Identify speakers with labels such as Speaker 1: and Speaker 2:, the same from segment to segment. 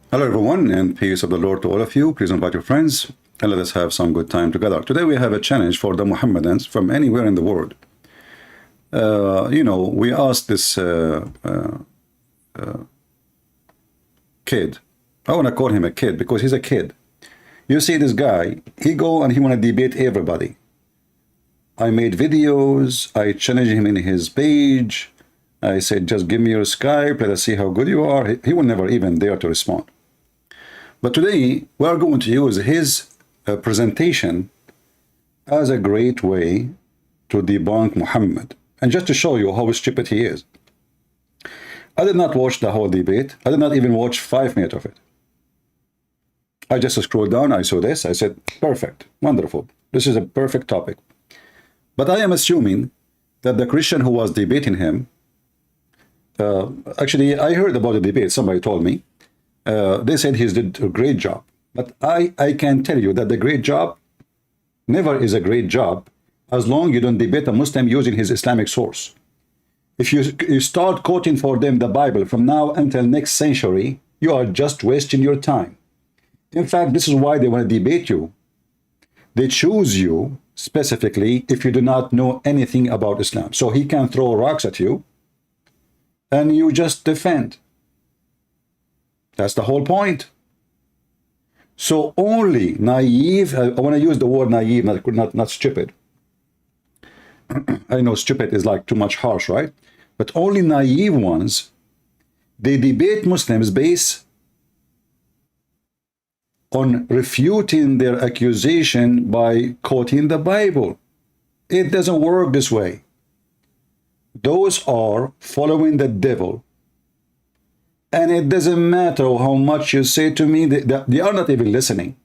Speaker 1: Hello everyone, and peace of the Lord to all of you. Please invite your friends and let us have some good time together. Today we have a challenge for the Mohammedans from anywhere in the world. We asked this kid. I want to call him a kid because he's a kid. You see this guy, he go and he want to debate everybody. I made videos, I challenged him in his page. I said, just give me your Skype, let us see how good you are. He will never even dare to respond. But today, we are going to use his presentation as a great way to debunk Muhammad. And just to show you how stupid he is. I did not watch the whole debate. I did not even watch 5 minutes of it. I just scrolled down, I saw this, I said, perfect, wonderful. This is a perfect topic. But I am assuming that the Christian who was debating him, actually, I heard about the debate, somebody told me. They said he did a great job. But I can tell you that the great job never is a great job as long as you don't debate a Muslim using his Islamic source. If you start quoting for them the Bible from now until next century, you are just wasting your time. In fact, this is why they want to debate you. They choose you specifically if you do not know anything about Islam. So he can throw rocks at you and you just defend. That's the whole point. So only naive, I want to use the word naive, not stupid. I know stupid is like too much harsh, right? But only naive ones, they debate Muslims based on refuting their accusation by quoting the Bible. It doesn't work this way. Those are following the devil. And it doesn't matter how much you say to me, they are not even listening.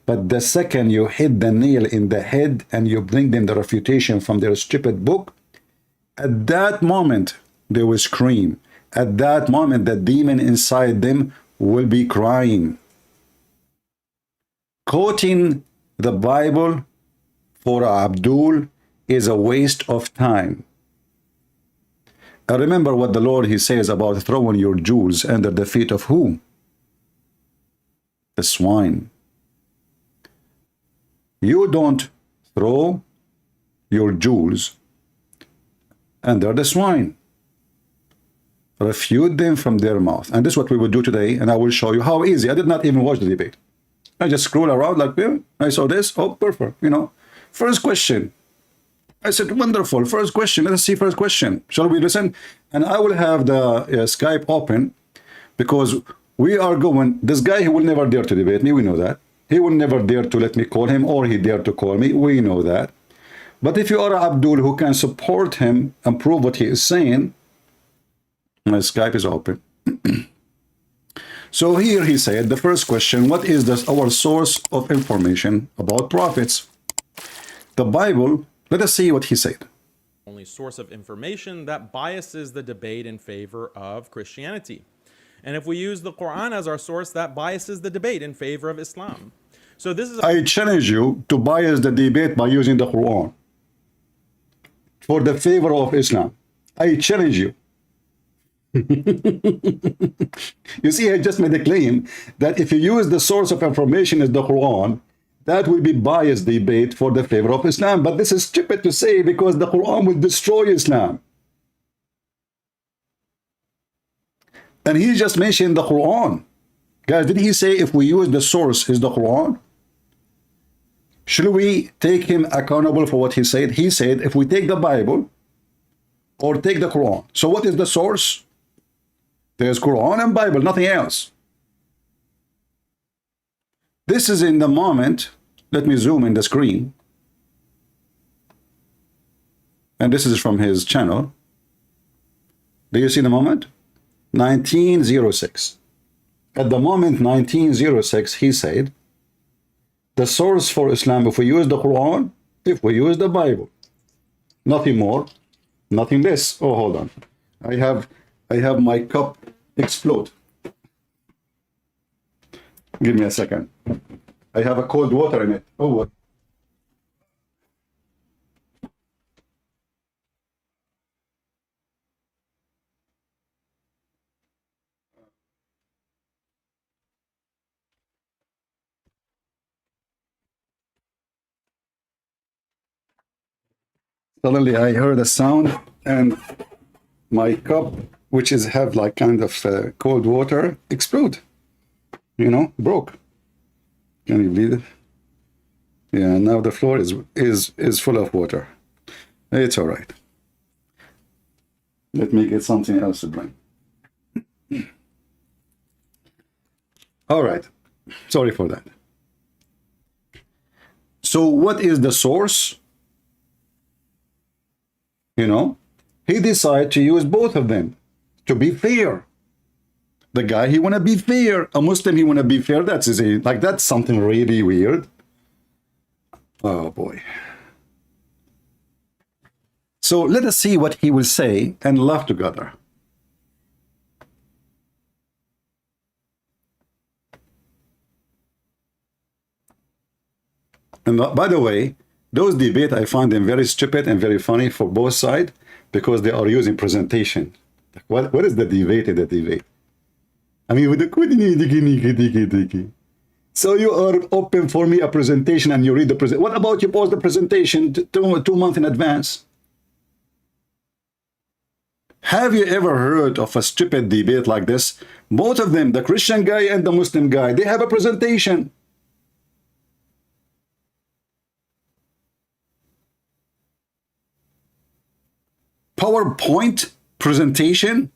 Speaker 1: But the second you hit the nail in the head and you bring them the refutation from their stupid book, at that moment they will scream. At that moment the demon inside them will be crying. Quoting the Bible for Abdul is a waste of time. I remember what the Lord, he says about throwing your jewels under the feet of who? The swine. You don't throw your jewels under the swine. Refute them from their mouth. And this is what we will do today, and I will show you how easy. I did not even watch the debate. I just scroll around like, yeah, I saw this, oh, perfect, First question. I said, wonderful, first question, let us see first question. Shall we listen? And I will have the Skype open because we are going, this guy, he will never dare to debate me, we know that. He will never dare to let me call him or he dare to call me, we know that. But if you are Abdul who can support him and prove what he is saying, my Skype is open. So here he said, the first question, what is our source of information about prophets? The Bible, let us see what he said.
Speaker 2: Only source of information that biases the debate in favor of Christianity. And if we use the Quran as our source, that biases the debate in favor of Islam. So this is...
Speaker 1: I challenge you to bias the debate by using the Quran for the favor of Islam. I challenge you. You see, I just made a claim that if you use the source of information as the Quran, that will be biased debate for the favor of Islam. But this is stupid to say because the Quran will destroy Islam. And he just mentioned the Quran. Guys, did he say if we use the source is the Quran? Should we take him accountable for what he said? He said if we take the Bible or take the Quran. So what is the source? There's Quran and Bible, nothing else. This is in the moment. Let me zoom in the screen. And this is from his channel. Do you see the moment? 1906. At the moment 1906, he said, the source for Islam, if we use the Quran, if we use the Bible. Nothing more, nothing less. Oh, hold on. I have my cup explode. Give me a second. I have a cold water in it. Oh, what? Suddenly I heard a sound and my cup, which is have like kind of cold water, explode. You know, broke. Can you believe it? Yeah, now the floor is full of water. It's all right. Let me get something else to drink. All right. Sorry for that. So what is the source? You know, he decided to use both of them to be fair. The guy, he want to be fair. A Muslim, he want to be fair. That's like that's something really weird. Oh boy. So let us see what he will say and laugh together. And by the way, those debates, I find them very stupid and very funny for both sides because they are using presentation. What is the debate in the debate? I mean, with the so you are open for me a presentation and you read the presentation. What about you post the presentation 2 months in advance? Have you ever heard of a stupid debate like this? Both of them, the Christian guy and the Muslim guy, they have a presentation. PowerPoint presentation.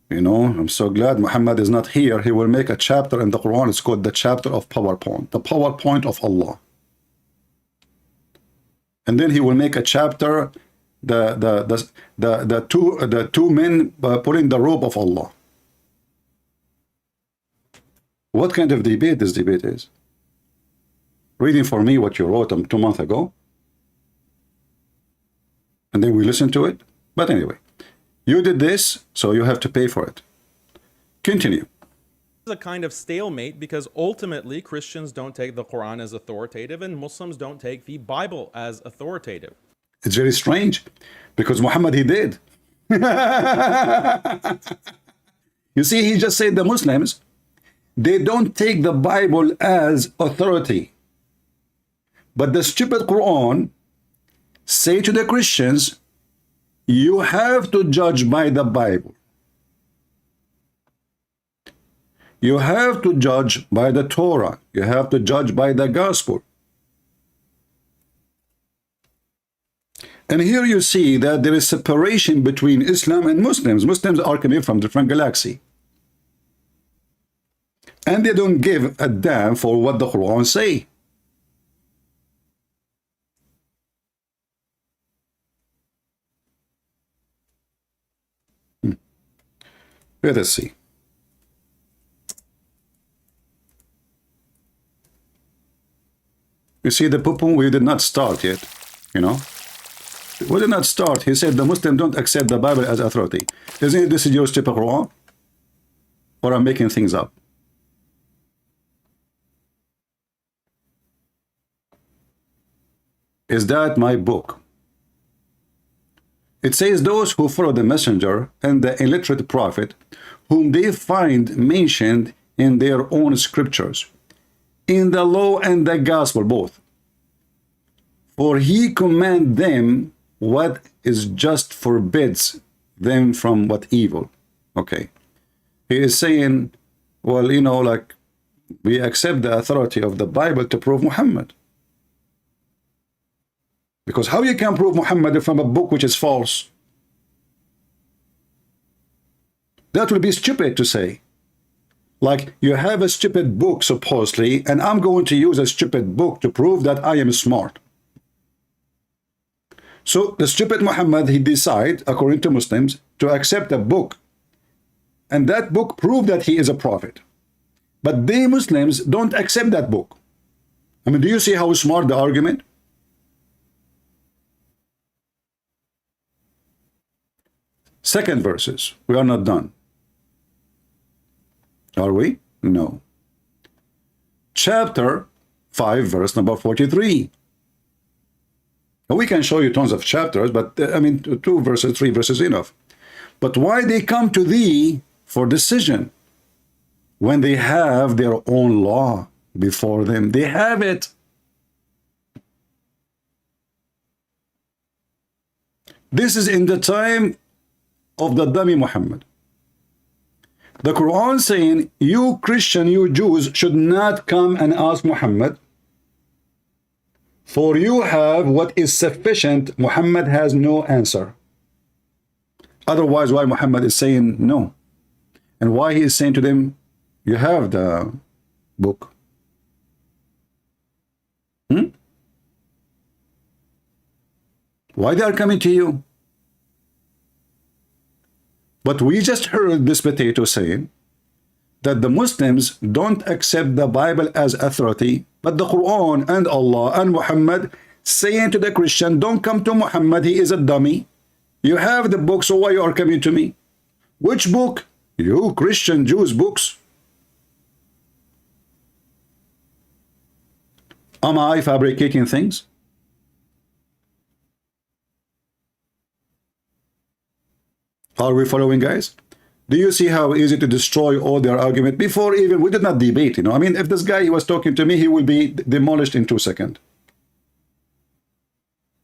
Speaker 1: You know, I'm so glad Muhammad is not here. He will make a chapter in the Quran. It's called the chapter of PowerPoint, the PowerPoint of Allah. And then he will make a chapter, the two men pulling the rope of Allah. What kind of debate this debate is? Reading for me what you wrote 2 months ago. And then we listen to it. But anyway, you did this, so you have to pay for it. Continue.
Speaker 2: It's a kind of stalemate because ultimately Christians don't take the Quran as authoritative and Muslims don't take the Bible as authoritative.
Speaker 1: It's very strange because Muhammad, he did. You see, he just said the Muslims, they don't take the Bible as authority. But the stupid Quran say to the Christians, you have to judge by the Bible. You have to judge by the Torah. You have to judge by the gospel. And here you see that there is separation between Islam and Muslims. Muslims are coming from different galaxy. And they don't give a damn for what the Quran say. Let us see. You see, the poo-poo, we did not start yet, you know. We did not start. He said the Muslims don't accept the Bible as authority. Isn't it this is your stupid Quran? Or I'm making things up? Is that my book? It says those who follow the messenger and the illiterate prophet, whom they find mentioned in their own scriptures, in the law and the gospel, both. For he command them what is just, forbids them from what evil. Okay. He is saying, well, you know, like, we accept the authority of the Bible to prove Muhammad. Because how you can prove Muhammad from a book which is false? That would be stupid to say. Like, you have a stupid book, supposedly, and I'm going to use a stupid book to prove that I am smart. So the stupid Muhammad, he decide, according to Muslims, to accept a book. And that book proved that he is a prophet. But they Muslims don't accept that book. I mean, do you see how smart the argument? Second verses. We are not done. Are we? No. Chapter 5, verse number 43. We can show you tons of chapters, but I mean, 2 verses, 3 verses enough. But why they come to thee for decision when they have their own law before them? They have it. This is in the time of the dummy Muhammad. The Quran saying, you Christian, you Jews should not come and ask Muhammad, for you have what is sufficient. Muhammad has no answer. Otherwise, why Muhammad is saying no? And why he is saying to them, you have the book. Why they are coming to you? But we just heard this potato saying that the Muslims don't accept the Bible as authority, but the Quran and Allah and Muhammad saying to the Christian, don't come to Muhammad, he is a dummy. You have the book, so why you are coming to me? Which book? You Christian Jews books. Am I fabricating things? Are we following, guys? Do you see how easy to destroy all their argument before even we did not debate? I mean, if this guy he was talking to me, he will be demolished in 2 seconds.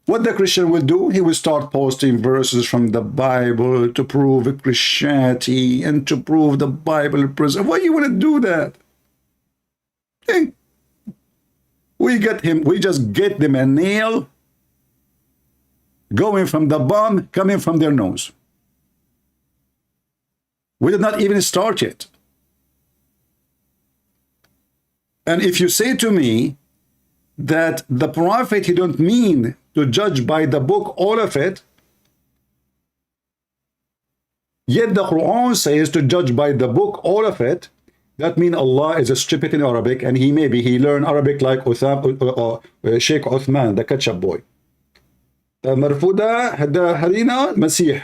Speaker 1: What the Christian will do, he will start posting verses from the Bible to prove Christianity and to prove the Bible present. Why you want to do that? Hey, we just get them a nail going from the bomb, coming from their nose. We did not even start yet. And if you say to me that the prophet, he don't mean to judge by the book, all of it, yet the Quran says to judge by the book, all of it, that means Allah is a stupid in Arabic, and he learned Arabic like Sheikh Uthman, the ketchup boy. Marfuda, Harina, Masih.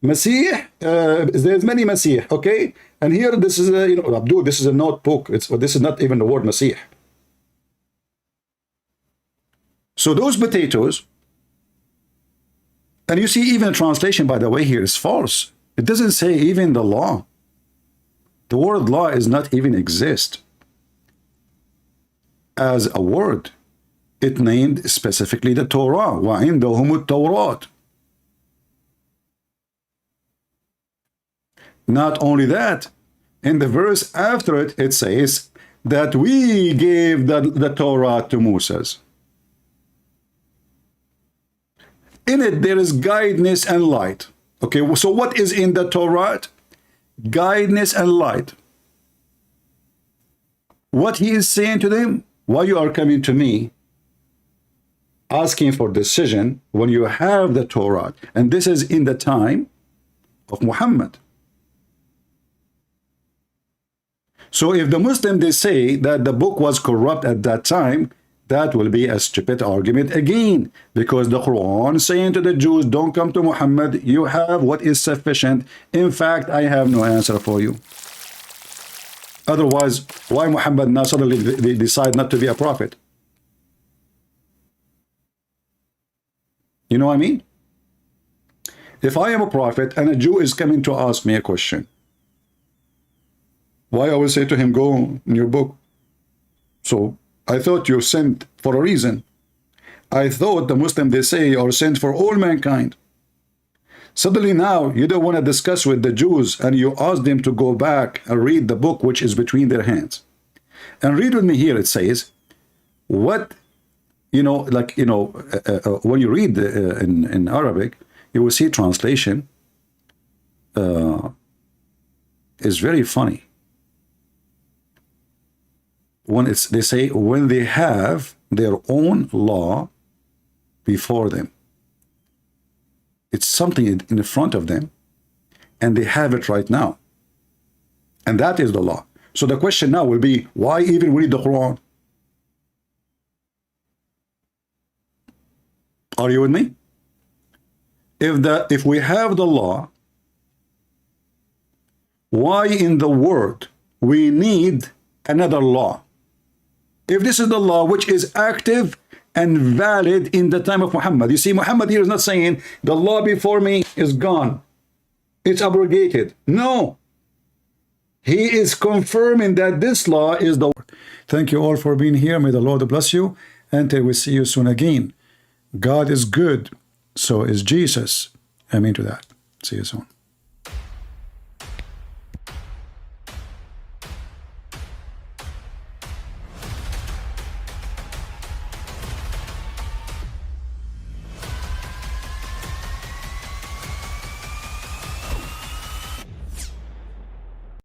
Speaker 1: Masih, there's many Masih, okay? And here, this is a, Abdul, this is a notebook. This is not even the word Masih. So those potatoes, and you see even the translation, by the way, here is false. It doesn't say even the law. The word law is not even exist as a word. It named specifically the Torah. وَعِنْدَهُمُ التَّوْرَاتِ. Not only that, in the verse after it, it says that we gave the Torah to Moses. In it, there is guidance and light. Okay, so what is in the Torah? Guidance and light. What he is saying to them, why you are coming to me asking for decision when you have the Torah? And this is in the time of Muhammad. So if the Muslim, they say that the book was corrupt at that time, that will be a stupid argument again, because the Quran saying to the Jews, don't come to Muhammad, you have what is sufficient. In fact, I have no answer for you. Otherwise, why Muhammad now suddenly decide not to be a prophet? You know what I mean? If I am a prophet and a Jew is coming to ask me a question, why I will say to him, go in your book. So I thought you sent for a reason. I thought the Muslim, they say, are sent for all mankind. Suddenly now you don't want to discuss with the Jews, and you ask them to go back and read the book which is between their hands. And read with me here, it says, what, when you read in Arabic, you will see translation is very funny. They say when they have their own law before them, it's something in front of them, and they have it right now, and that is the law. So the question now will be, why even read the Quran? Are you with me? If we have the law, why in the world we need another law? If this is the law which is active and valid in the time of Muhammad. You see, Muhammad here is not saying the law before me is gone, it's abrogated. No, he is confirming that this law is the word. Thank you all for being here. May the Lord bless you, until we see you soon again. God is good, so is Jesus. Amen to that. See you soon.